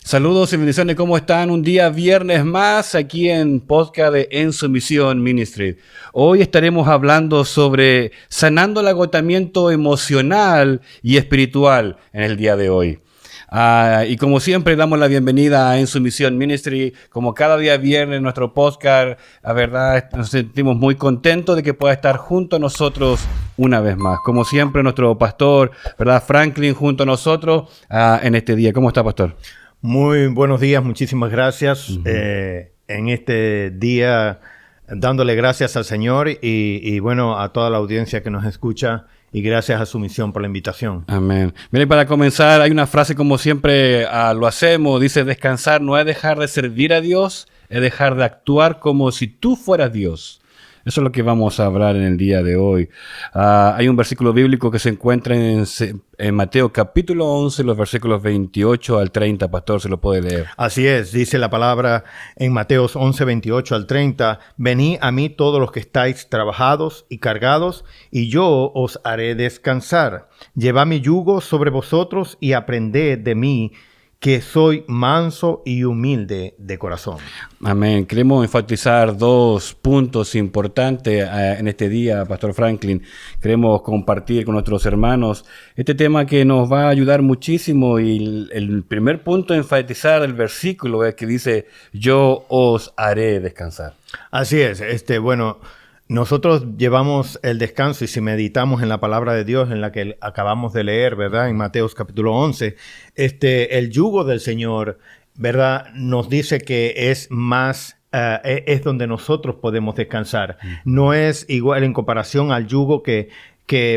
Saludos y bendiciones, ¿cómo están? Un día viernes más aquí en podcast de En Su Misión Ministry. Hoy estaremos hablando sobre sanando el agotamiento emocional y espiritual en el día de hoy. Y como siempre damos la bienvenida a En Su Misión Ministry, como cada día viernes nuestro podcast. La verdad nos sentimos muy contentos de que pueda estar junto a nosotros una vez más. Como siempre nuestro pastor, ¿verdad? Franklin junto a nosotros en este día. ¿Cómo está, pastor? Muy buenos días, muchísimas gracias. En este día, dándole gracias al Señor y bueno, a toda la audiencia que nos escucha, y gracias a Su Misión por la invitación. Amén. Mire, para comenzar, hay una frase como siempre lo hacemos, dice: descansar no es dejar de servir a Dios, es dejar de actuar como si tú fueras Dios. Eso es lo que vamos a hablar en el día de hoy. Hay un versículo bíblico que se encuentra en Mateo capítulo 11, los versículos 28 al 30. Pastor, ¿se lo puede leer? Así es, dice la palabra en Mateo 11, 28 al 30. Venid a mí todos los que estáis trabajados y cargados, y yo os haré descansar. Llevad mi yugo sobre vosotros y aprended de mí, que soy manso y humilde de corazón. Amén. Queremos enfatizar dos puntos importantes en este día, Pastor Franklin. Queremos compartir con nuestros hermanos este tema que nos va a ayudar muchísimo. Y el primer punto a enfatizar el versículo es que dice: yo os haré descansar. Así es. Bueno, nosotros llevamos el descanso, y si meditamos en la palabra de Dios en la que acabamos de leer, ¿verdad? En Mateo capítulo 11, el yugo del Señor, ¿verdad? Nos dice que es más, es donde nosotros podemos descansar. No es igual en comparación al yugo que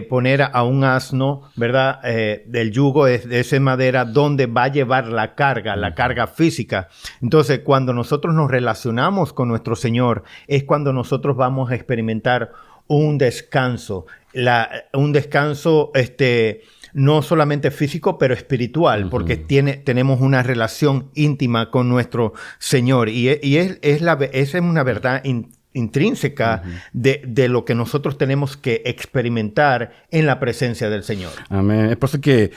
poner a un asno, ¿verdad? Del yugo es de esa madera donde va a llevar la carga física. Entonces, cuando nosotros nos relacionamos con nuestro Señor, es cuando nosotros vamos a experimentar un descanso. Un descanso, no solamente físico, pero espiritual, porque tenemos una relación íntima con nuestro Señor. Y esa es una verdad intrínseca de lo que nosotros tenemos que experimentar en la presencia del Señor. Amén. Es por eso que,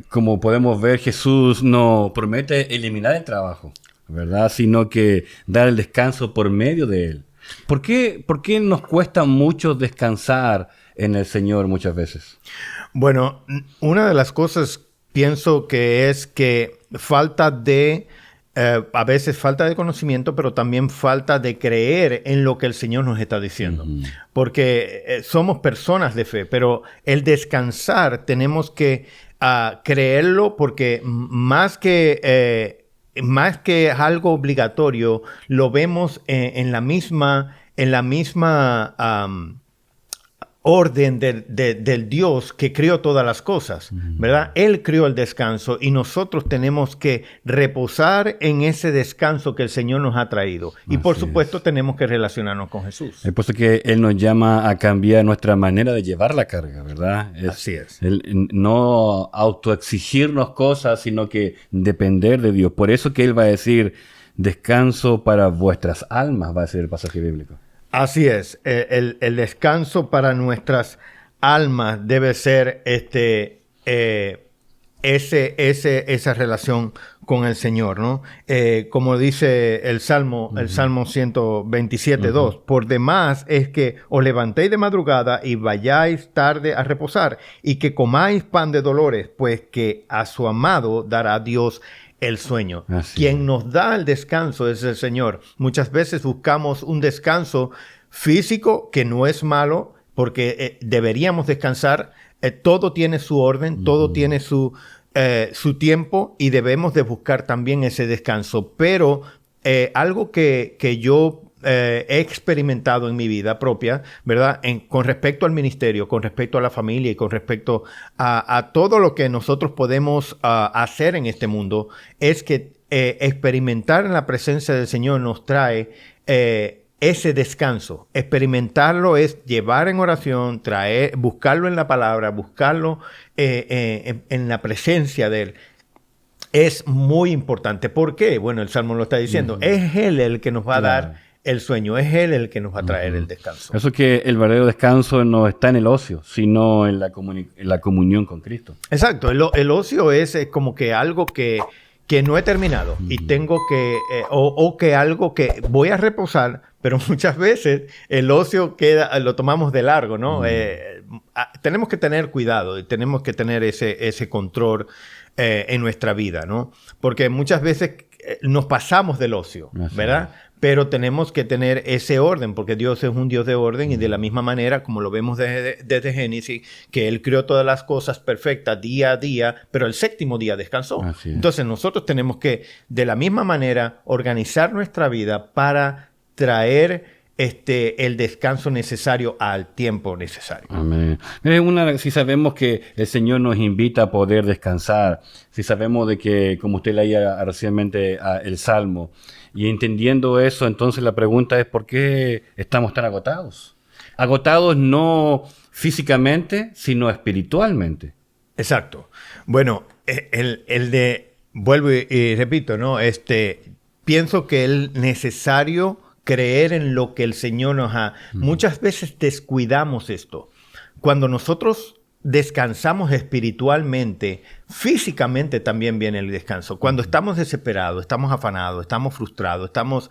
como podemos ver, Jesús no promete eliminar el trabajo, ¿verdad? Sino que dar el descanso por medio de él. ¿Por qué nos cuesta mucho descansar en el Señor muchas veces? Bueno, una de las cosas pienso que es que a veces falta de conocimiento, pero también falta de creer en lo que el Señor nos está diciendo. Porque somos personas de fe, pero el descansar tenemos que creerlo, porque más que algo obligatorio, lo vemos en la misma orden del Dios que creó todas las cosas, ¿verdad? Él creó el descanso y nosotros tenemos que reposar en ese descanso que el Señor nos ha traído. Y por supuesto tenemos que relacionarnos con Jesús. Es por eso que Él nos llama a cambiar nuestra manera de llevar la carga, ¿verdad? Así es. No autoexigirnos cosas, sino que depender de Dios. Por eso que Él va a decir: descanso para vuestras almas, va a decir el pasaje bíblico. Así es, el descanso para nuestras almas debe ser esa relación con el Señor, ¿no? Como dice el Salmo 127:2, por demás es que os levantéis de madrugada y vayáis tarde a reposar, y que comáis pan de dolores, pues que a su amado dará Dios el sueño. Quien nos da el descanso es el Señor. Muchas veces buscamos un descanso físico, que no es malo, porque deberíamos descansar. Todo tiene su orden, todo tiene su tiempo, y debemos de buscar también ese descanso. Pero algo que yo he experimentado en mi vida propia, ¿verdad? Con respecto al ministerio, con respecto a la familia y con respecto a todo lo que nosotros podemos hacer en este mundo, es que experimentar en la presencia del Señor nos trae ese descanso. Experimentarlo es llevar en oración, buscarlo en la palabra, buscarlo en la presencia de Él. Es muy importante. ¿Por qué? Bueno, el Salmo lo está diciendo. Es Él el que nos va a dar el sueño, es Él el que nos va a traer el descanso. Eso es que el verdadero descanso no está en el ocio, sino en la comunión con Cristo. Exacto. El ocio es como que algo que que no he terminado y tengo que, o que algo que voy a reposar, pero muchas veces el ocio lo tomamos de largo, ¿no? Tenemos que tener cuidado y tenemos que tener ese control en nuestra vida, ¿no? Porque muchas veces nos pasamos del ocio, ¿verdad? Pero tenemos que tener ese orden, porque Dios es un Dios de orden y de la misma manera, como lo vemos desde Génesis, que Él creó todas las cosas perfectas día a día, pero el séptimo día descansó. Entonces nosotros tenemos que, de la misma manera, organizar nuestra vida para traer el descanso necesario al tiempo necesario. Amén. Si sabemos que el Señor nos invita a poder descansar, si sabemos de que, como usted leía recientemente el Salmo, y entendiendo eso, entonces la pregunta es ¿por qué estamos tan agotados? Agotados no físicamente, sino espiritualmente. Exacto. Bueno, vuelvo y repito, ¿no? Pienso que es necesario creer en lo que el Señor nos ha... Muchas veces descuidamos esto. Cuando nosotros descansamos espiritualmente, físicamente también viene el descanso. Cuando estamos desesperados, estamos afanados, estamos frustrados, estamos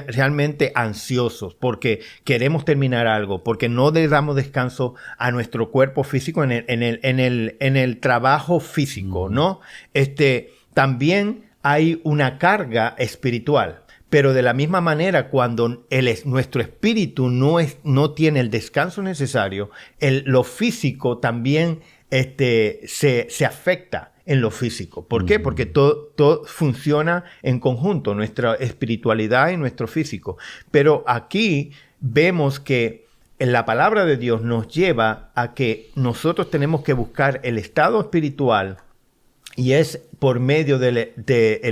realmente ansiosos porque queremos terminar algo, porque no le damos descanso a nuestro cuerpo físico en el trabajo físico, ¿no? También hay una carga espiritual. Pero de la misma manera, cuando nuestro espíritu no tiene el descanso necesario, lo físico también se afecta en lo físico. ¿Por qué? Porque todo funciona en conjunto, nuestra espiritualidad y nuestro físico. Pero aquí vemos que la palabra de Dios nos lleva a que nosotros tenemos que buscar el estado espiritual. Y es por medio del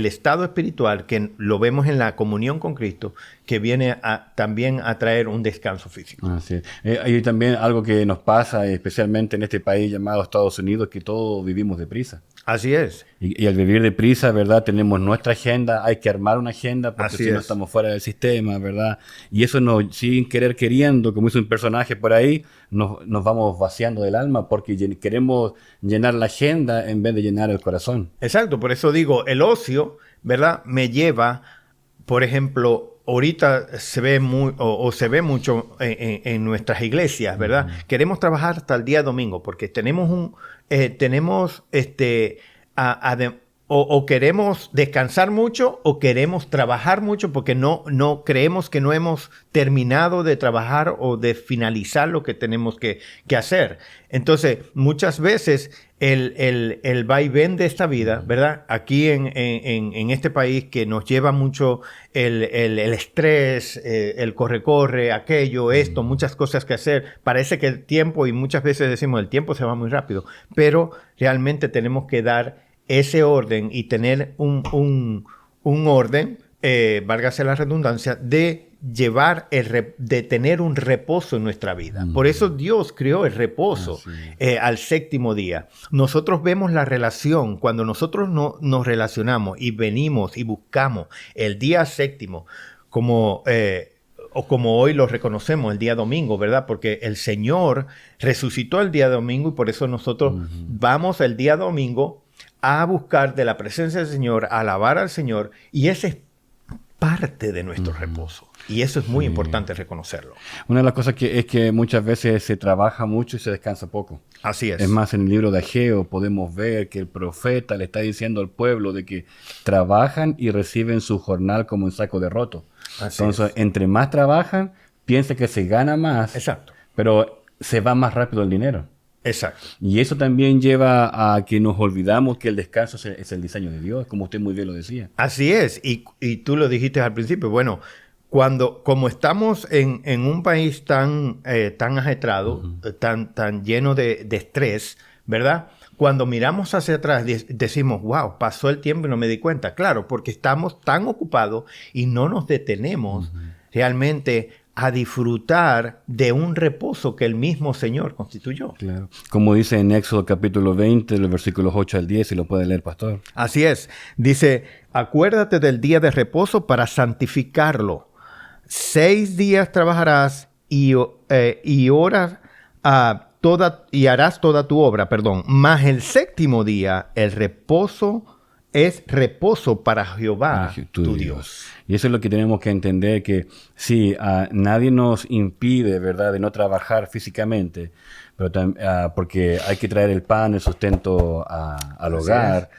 estado espiritual, que lo vemos en la comunión con Cristo, que viene también a traer un descanso físico. Así es. Hay también algo que nos pasa, especialmente en este país llamado Estados Unidos, que todos vivimos deprisa. Así es. Y al vivir deprisa, ¿verdad? Tenemos nuestra agenda, hay que armar una agenda porque si no estamos fuera del sistema, ¿verdad? Y eso sin querer queriendo, como hizo un personaje por ahí, nos vamos vaciando del alma porque queremos llenar la agenda en vez de llenar el corazón. Exacto, por eso digo, el ocio, ¿verdad? Me lleva, por ejemplo, ahorita se ve se ve mucho en nuestras iglesias, ¿verdad? Queremos trabajar hasta el día domingo porque tenemos o queremos descansar mucho o queremos trabajar mucho porque no creemos que no hemos terminado de trabajar o de finalizar lo que tenemos que hacer. Entonces, muchas veces el vaivén de esta vida, ¿verdad? Aquí en este país que nos lleva mucho el estrés, el corre, aquello, esto, muchas cosas que hacer. Parece que el tiempo, y muchas veces decimos el tiempo se va muy rápido, pero realmente tenemos que dar ese orden y tener un orden, válgase la redundancia, de tener un reposo en nuestra vida. Por eso Dios creó el reposo al séptimo día. Nosotros vemos la relación, cuando nosotros nos relacionamos y venimos y buscamos el día séptimo, o como hoy lo reconocemos, el día domingo, ¿verdad? Porque el Señor resucitó el día domingo y por eso nosotros vamos el día domingo a buscar de la presencia del Señor, a alabar al Señor, y ese es parte de nuestro reposo. Y eso es muy importante reconocerlo. Una de las cosas es que muchas veces se trabaja mucho y se descansa poco. Así es. Es más, en el libro de Ageo podemos ver que el profeta le está diciendo al pueblo de que trabajan y reciben su jornal como en saco de roto. Entonces, entre más trabajan, piensa que se gana más. Exacto. Pero se va más rápido el dinero. Exacto. Y eso también lleva a que nos olvidamos que el descanso es el diseño de Dios, como usted muy bien lo decía. Así es. Y tú lo dijiste al principio. Bueno, como estamos en un país tan ajetrado, tan lleno de estrés, ¿verdad? Cuando miramos hacia atrás decimos, wow, pasó el tiempo y no me di cuenta. Claro, porque estamos tan ocupados y no nos detenemos realmente a disfrutar de un reposo que el mismo Señor constituyó. Claro. Como dice en Éxodo capítulo 20, los versículos 8 al 10, si lo puede leer, pastor. Así es. Dice, acuérdate del día de reposo para santificarlo. 6 días trabajarás y harás toda tu obra, mas el séptimo día, el reposo es reposo para Jehová, tu Dios. Y eso es lo que tenemos que entender, que sí, nadie nos impide, ¿verdad?, de no trabajar físicamente, pero porque hay que traer el pan, el sustento al hogar,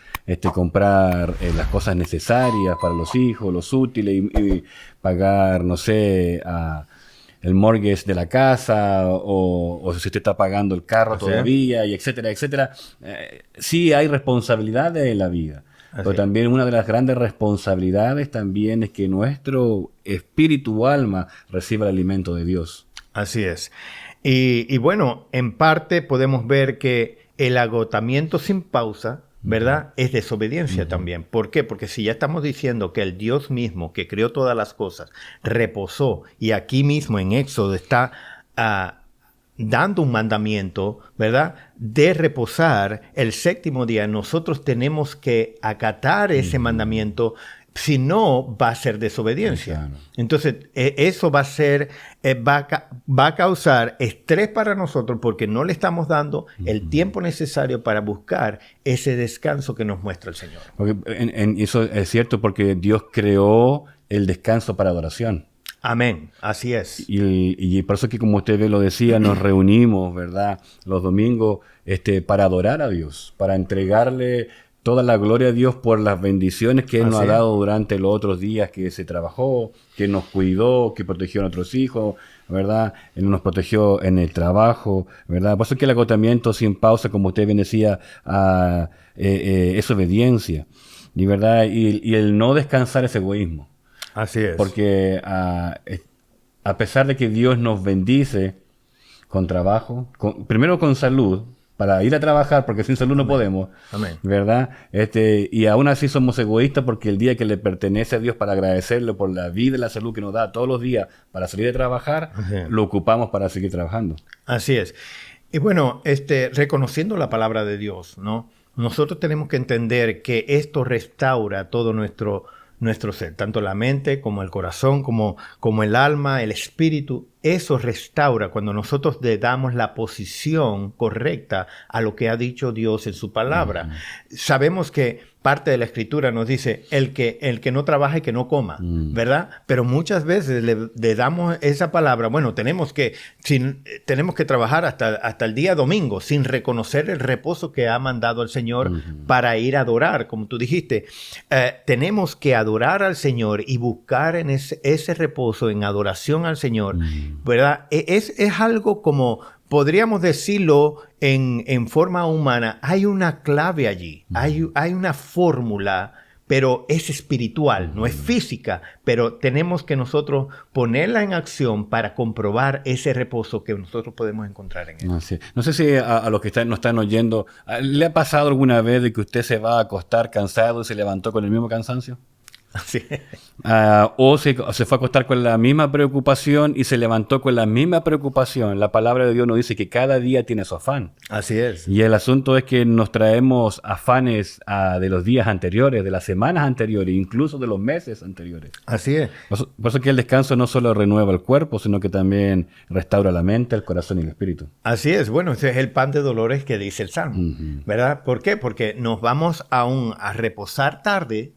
comprar las cosas necesarias para los hijos, los útiles, y pagar, no sé, el mortgage de la casa, o si usted está pagando el carro todavía, y etcétera, etcétera. Sí hay responsabilidades en la vida. Pero también una de las grandes responsabilidades también es que nuestro espíritu o alma reciba el alimento de Dios. Así es. Y bueno, en parte podemos ver que el agotamiento sin pausa, ¿verdad?, es desobediencia también. ¿Por qué? Porque si ya estamos diciendo que el Dios mismo, que creó todas las cosas, reposó, y aquí mismo en Éxodo está dando un mandamiento, ¿verdad?, de reposar el séptimo día, nosotros tenemos que acatar ese mandamiento, si no va a ser desobediencia. Claro. Entonces, eso va a ser, va a causar estrés para nosotros porque no le estamos dando el tiempo necesario para buscar ese descanso que nos muestra el Señor. Porque eso es cierto, porque Dios creó el descanso para adoración. Amén, así es. Y por eso que, como usted lo decía, nos reunimos, ¿verdad?, los domingos para adorar a Dios, para entregarle toda la gloria a Dios por las bendiciones que Él nos ha dado durante los otros días que se trabajó, que nos cuidó, que protegió a nuestros hijos, ¿verdad? Él nos protegió en el trabajo, ¿verdad? Por eso que el agotamiento sin pausa, como usted bien decía, es obediencia, y ¿verdad? Y el no descansar es egoísmo. Así es. Porque a pesar de que Dios nos bendice con trabajo, primero con salud, para ir a trabajar, porque sin salud no podemos, ¿verdad? Y aún así somos egoístas, porque el día que le pertenece a Dios para agradecerle por la vida y la salud que nos da todos los días para salir a trabajar, lo ocupamos para seguir trabajando. Así es. Y bueno, reconociendo la palabra de Dios, ¿no?, nosotros tenemos que entender que esto restaura todo nuestro ser, tanto la mente como el corazón, como el alma, el espíritu. Eso restaura cuando nosotros le damos la posición correcta a lo que ha dicho Dios en su palabra. Sabemos que parte de la Escritura nos dice, el que no trabaja y que no coma, ¿verdad? Pero muchas veces le damos esa palabra, bueno, tenemos que trabajar hasta el día domingo sin reconocer el reposo que ha mandado el Señor para ir a adorar, como tú dijiste. Tenemos que adorar al Señor y buscar en ese reposo, en adoración al Señor, ¿verdad? Es algo como, podríamos decirlo en forma humana, hay una clave allí, hay una fórmula, pero es espiritual, no es física, pero tenemos que nosotros ponerla en acción para comprobar ese reposo que nosotros podemos encontrar en él. Sí. No sé si a los que nos están oyendo, ¿le ha pasado alguna vez de que usted se va a acostar cansado y se levantó con el mismo cansancio? Sí. O se fue a acostar con la misma preocupación y se levantó con la misma preocupación. La palabra de Dios nos dice que cada día tiene su afán. Así es. Y el asunto es que nos traemos afanes de los días anteriores, de las semanas anteriores, incluso de los meses anteriores. Así es. Por eso que el descanso no solo renueva el cuerpo, sino que también restaura la mente, el corazón y el espíritu. Así es. Bueno, ese es el pan de dolores que dice el Salmo, ¿verdad? ¿Por qué? Porque nos vamos a reposar tarde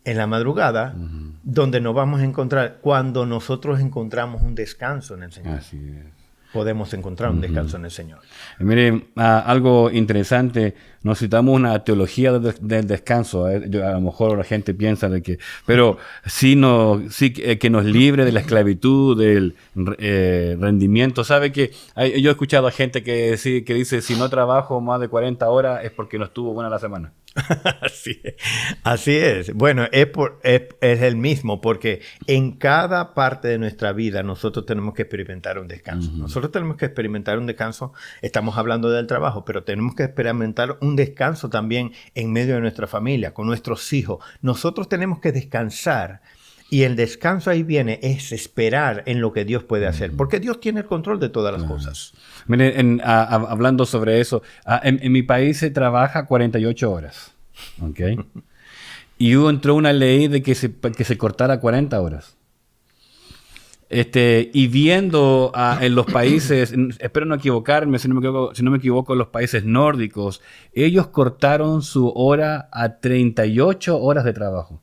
en la madrugada, donde nos vamos a encontrar, cuando nosotros encontramos un descanso en el Señor. Así es. Podemos encontrar un descanso en el Señor. Miren, algo interesante, necesitamos una teología del descanso. A lo mejor la gente piensa de que, pero que nos libre de la esclavitud, del rendimiento. ¿Sabe que yo he escuchado a gente que dice, si no trabajo más de 40 horas es porque no estuvo buena la semana? Así es. Bueno, es el mismo, porque en cada parte de nuestra vida nosotros tenemos que experimentar un descanso. Nosotros tenemos que experimentar un descanso, estamos hablando del trabajo, pero tenemos que experimentar un descanso también en medio de nuestra familia, con nuestros hijos. Nosotros tenemos que descansar. Y el descanso ahí viene, es esperar en lo que Dios puede hacer, porque Dios tiene el control de todas las cosas. Miren, hablando sobre eso, en mi país se trabaja 48 horas, ¿ok? Y entró una ley de que se cortara 40 horas. Y viendo en los países, espero no equivocarme, si no me equivoco, en los países nórdicos, ellos cortaron su hora a 38 horas de trabajo.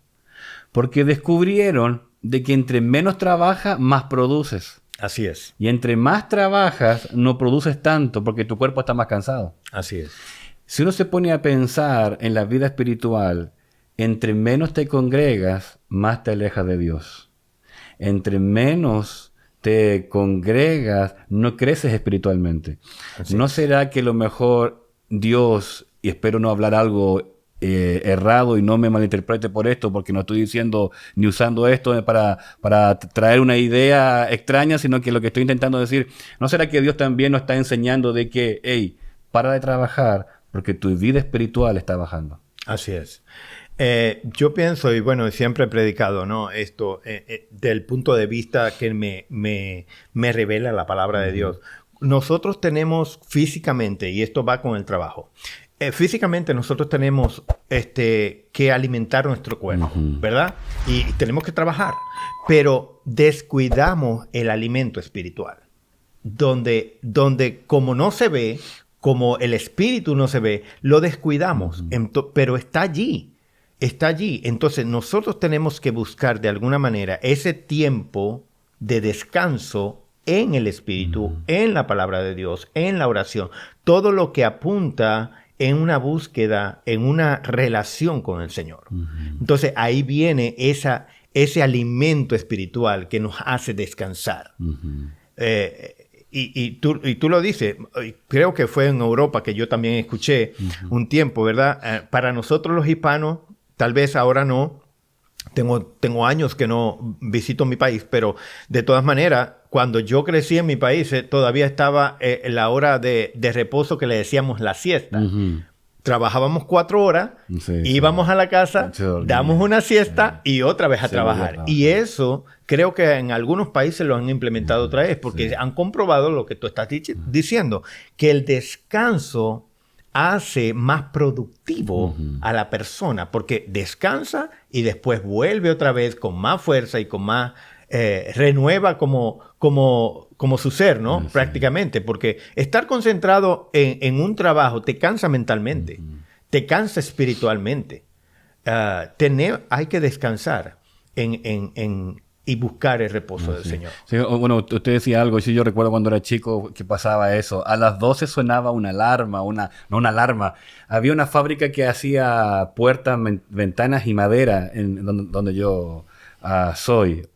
Porque descubrieron de que entre menos trabajas, más produces. Así es. Y entre más trabajas, no produces tanto porque tu cuerpo está más cansado. Así es. Si uno se pone a pensar en la vida espiritual, entre menos te congregas, más te alejas de Dios. Entre menos te congregas, no creces espiritualmente. ¿No será que lo mejor Dios, y espero no hablar algo errado y no me malinterprete por esto, porque no estoy diciendo ni usando esto para traer una idea extraña, sino que lo que estoy intentando decir, ¿no será que Dios también nos está enseñando de que, hey, para de trabajar porque tu vida espiritual está bajando? Así es. Yo pienso, y bueno, siempre he predicado, ¿no? Esto del punto de vista que me revela la palabra de Dios. Nosotros tenemos físicamente, y esto va con el trabajo, físicamente nosotros tenemos que alimentar nuestro cuerpo, ¿verdad? Y tenemos que trabajar, pero descuidamos el alimento espiritual, donde como no se ve, como el espíritu no se ve, lo descuidamos, pero está allí. Está allí. Entonces nosotros tenemos que buscar de alguna manera ese tiempo de descanso en el Espíritu, en la palabra de Dios, en la oración. Todo lo que apunta en una búsqueda, en una relación con el Señor. Entonces ahí viene ese alimento espiritual que nos hace descansar. Y tú lo dices, creo que fue en Europa que yo también escuché un tiempo, ¿verdad? Para nosotros los hispanos, tal vez ahora no. Tengo años que no visito mi país, pero de todas maneras, cuando yo crecí en mi país, todavía estaba la hora de reposo que le decíamos la siesta. Trabajábamos 4 horas, íbamos a la casa, damos una siesta y otra vez a trabajar. Y eso creo que en algunos países lo han implementado otra vez, porque han comprobado lo que tú estás diciendo, que el descanso hace más productivo a la persona, porque descansa y después vuelve otra vez con más fuerza y con más renueva como su ser, ¿no? Prácticamente, porque estar concentrado en un trabajo te cansa mentalmente, te cansa espiritualmente. Hay que descansar y buscar el reposo del Señor. Sí, bueno, usted decía algo, sí, yo recuerdo cuando era chico que pasaba eso. A las 12 sonaba una alarma, no una alarma. Había una fábrica que hacía puertas, ventanas y madera donde yo soy.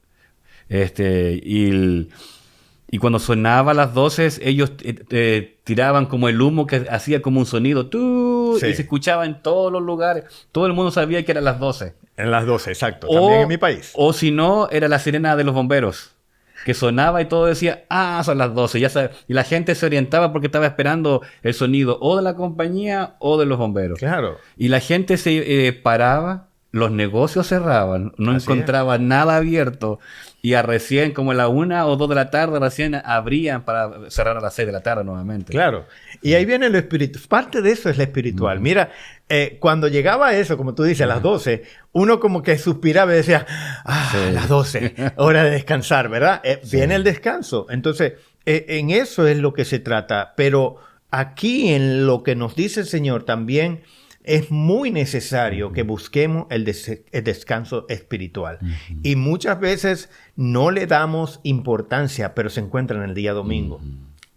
Y cuando sonaba a las 12, ellos tiraban como el humo que hacía como un sonido. Y se escuchaba en todos los lugares. Todo el mundo sabía que eran las 12. En las 12, exacto. También en mi país. O si no, era la sirena de los bomberos. Que sonaba y todo decía, son las 12. Ya sabes. Y la gente se orientaba porque estaba esperando el sonido o de la compañía o de los bomberos. Claro. Y la gente se paraba, los negocios cerraban, no encontraba nada abierto. Y a recién, como a la 1 o 2 de la tarde, recién abrían para cerrar a las 6 de la tarde nuevamente. Claro. Y ahí viene lo espiritual. Parte de eso es lo espiritual. Mira, cuando llegaba a eso, como tú dices, a las 12, uno como que suspiraba y decía, las 12, hora de descansar, ¿verdad? Viene el descanso. Entonces, en eso es lo que se trata. Pero aquí, en lo que nos dice el Señor también, es muy necesario que busquemos el descanso espiritual. Y muchas veces no le damos importancia, pero se encuentra en el día domingo.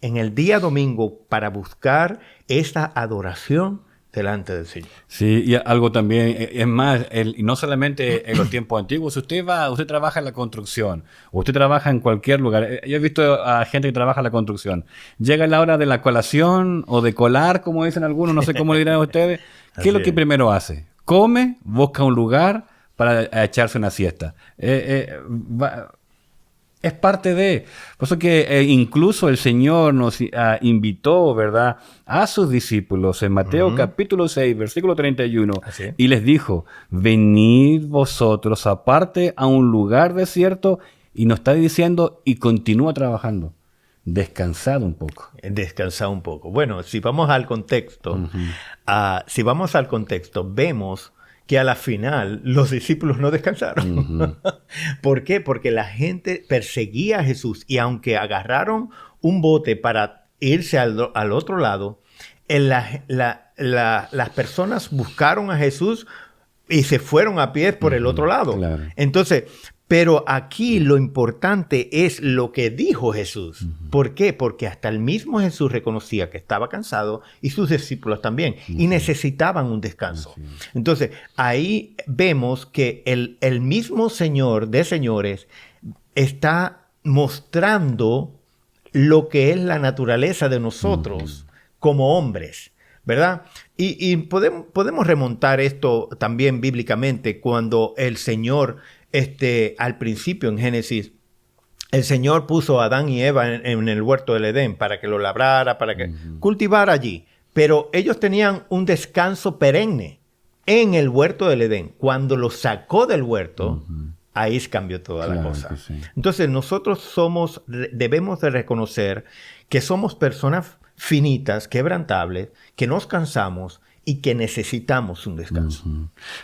En el día domingo para buscar esa adoración delante del Señor. Sí, y algo también, es más, y no solamente en los tiempos antiguos, usted trabaja en la construcción, o usted trabaja en cualquier lugar. Yo he visto a gente que trabaja en la construcción. Llega la hora de la colación o de colar, como dicen algunos, no sé cómo le dirán a ustedes. ¿Qué es lo que primero hace? Come, busca un lugar para echarse una siesta. Es parte de... Por eso que incluso el Señor nos invitó, ¿verdad?, a sus discípulos en Mateo capítulo 6, versículo 31. Y les dijo, venid vosotros aparte a un lugar desierto, y nos está diciendo, y continúa trabajando. Descansad un poco. Descansad un poco. Bueno, si vamos al contexto, vemos que a la final los discípulos no descansaron. Ujú. ¿Por qué? Porque la gente perseguía a Jesús y aunque agarraron un bote para irse al otro lado, las personas buscaron a Jesús y se fueron a pie por el otro lado. Claro. Entonces, pero aquí lo importante es lo que dijo Jesús. ¿Por qué? Porque hasta el mismo Jesús reconocía que estaba cansado y sus discípulos también y necesitaban un descanso. Entonces, ahí vemos que el mismo Señor de señores está mostrando lo que es la naturaleza de nosotros como hombres, ¿verdad? Y podemos remontar esto también bíblicamente cuando el Señor, al principio en Génesis, el Señor puso a Adán y Eva en el huerto del Edén para que lo labrara, para que cultivara allí. Pero ellos tenían un descanso perenne en el huerto del Edén. Cuando lo sacó del huerto, ahí cambió toda la cosa. Sí. Entonces nosotros debemos de reconocer que somos personas finitas, quebrantables, que nos cansamos y que necesitamos un descanso.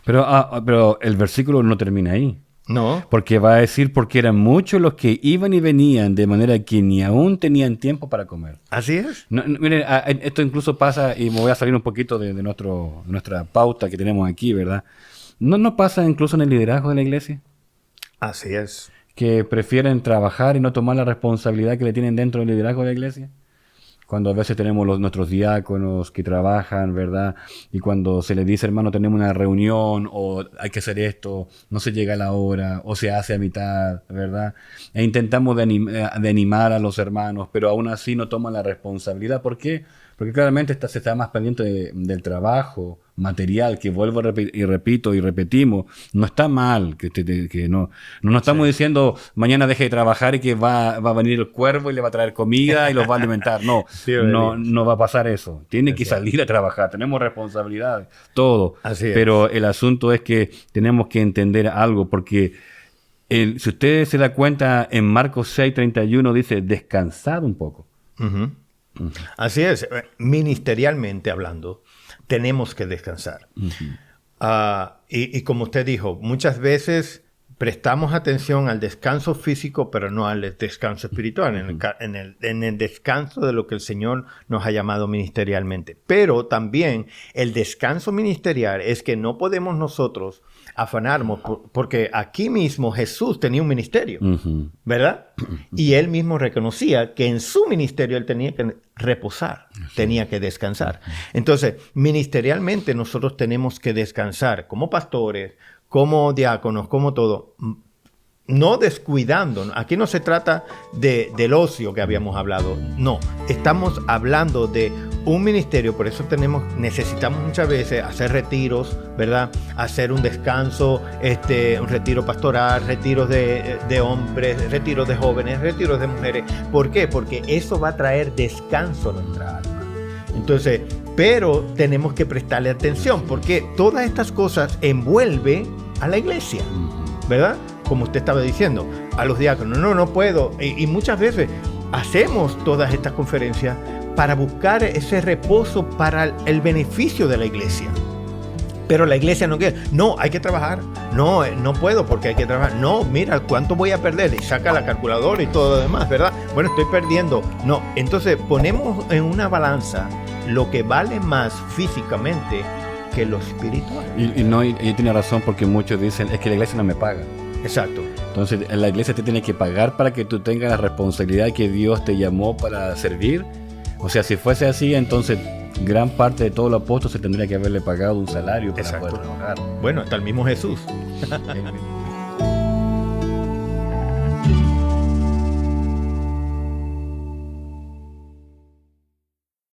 Pero el versículo no termina ahí. ¿No? Porque va a decir, porque eran muchos los que iban y venían, de manera que ni aún tenían tiempo para comer. Así es. Miren, esto incluso pasa, y me voy a salir un poquito de nuestra pauta que tenemos aquí, ¿verdad? ¿No pasa incluso en el liderazgo de la iglesia? Así es. Que prefieren trabajar y no tomar la responsabilidad que le tienen dentro del liderazgo de la iglesia. Cuando a veces tenemos nuestros diáconos que trabajan, ¿verdad? Y cuando se les dice, hermano, tenemos una reunión, o hay que hacer esto, no se llega a la hora, o se hace a mitad, ¿verdad? E intentamos de animar a los hermanos, pero aún así no toman la responsabilidad. ¿Por qué? Porque claramente se está más pendiente del trabajo material, que vuelvo y repito y repetimos. No está mal, que no estamos diciendo mañana deje de trabajar y que va a venir el cuervo y le va a traer comida y los va a alimentar. No, Sí, no va a pasar eso. Tiene que salir a trabajar, tenemos responsabilidades, todo. Así es. Pero el asunto es que tenemos que entender algo, porque si usted se da cuenta, en Marcos 6:31 dice, descansad un poco. Uh-huh. Así es, ministerialmente hablando, tenemos que descansar. Y como usted dijo, muchas veces prestamos atención al descanso físico, pero no al descanso espiritual, en el descanso de lo que el Señor nos ha llamado ministerialmente. Pero también el descanso ministerial es que no podemos nosotros afanarnos, porque aquí mismo Jesús tenía un ministerio, ¿verdad? Y él mismo reconocía que en su ministerio él tenía que reposar, tenía que descansar. Entonces, ministerialmente nosotros tenemos que descansar como pastores, como diáconos, como todo, no descuidando. Aquí no se trata del ocio que habíamos hablado, no, estamos hablando de un ministerio. Por eso necesitamos muchas veces hacer retiros, ¿verdad? Hacer un descanso, un retiro pastoral, retiros de hombres, retiros de jóvenes, retiros de mujeres. ¿Por qué? Porque eso va a traer descanso a nuestra alma. Entonces, pero tenemos que prestarle atención, porque todas estas cosas envuelven a la iglesia, ¿verdad? Como usted estaba diciendo, a los diáconos, no puedo. Y muchas veces hacemos todas estas conferencias para buscar ese reposo para el beneficio de la iglesia. Pero la iglesia no quiere. No, hay que trabajar. No puedo porque hay que trabajar. No, mira, ¿cuánto voy a perder? Y saca la calculadora y todo lo demás, ¿verdad? Bueno, estoy perdiendo. No, entonces ponemos en una balanza lo que vale más físicamente que lo espiritual. Y tiene razón, porque muchos dicen, es que la iglesia no me paga. Exacto. Entonces, la iglesia te tiene que pagar para que tú tengas la responsabilidad que Dios te llamó para servir. O sea, si fuese así, entonces gran parte de todo el apóstol se tendría que haberle pagado un salario para poder trabajar. Bueno, hasta el mismo Jesús.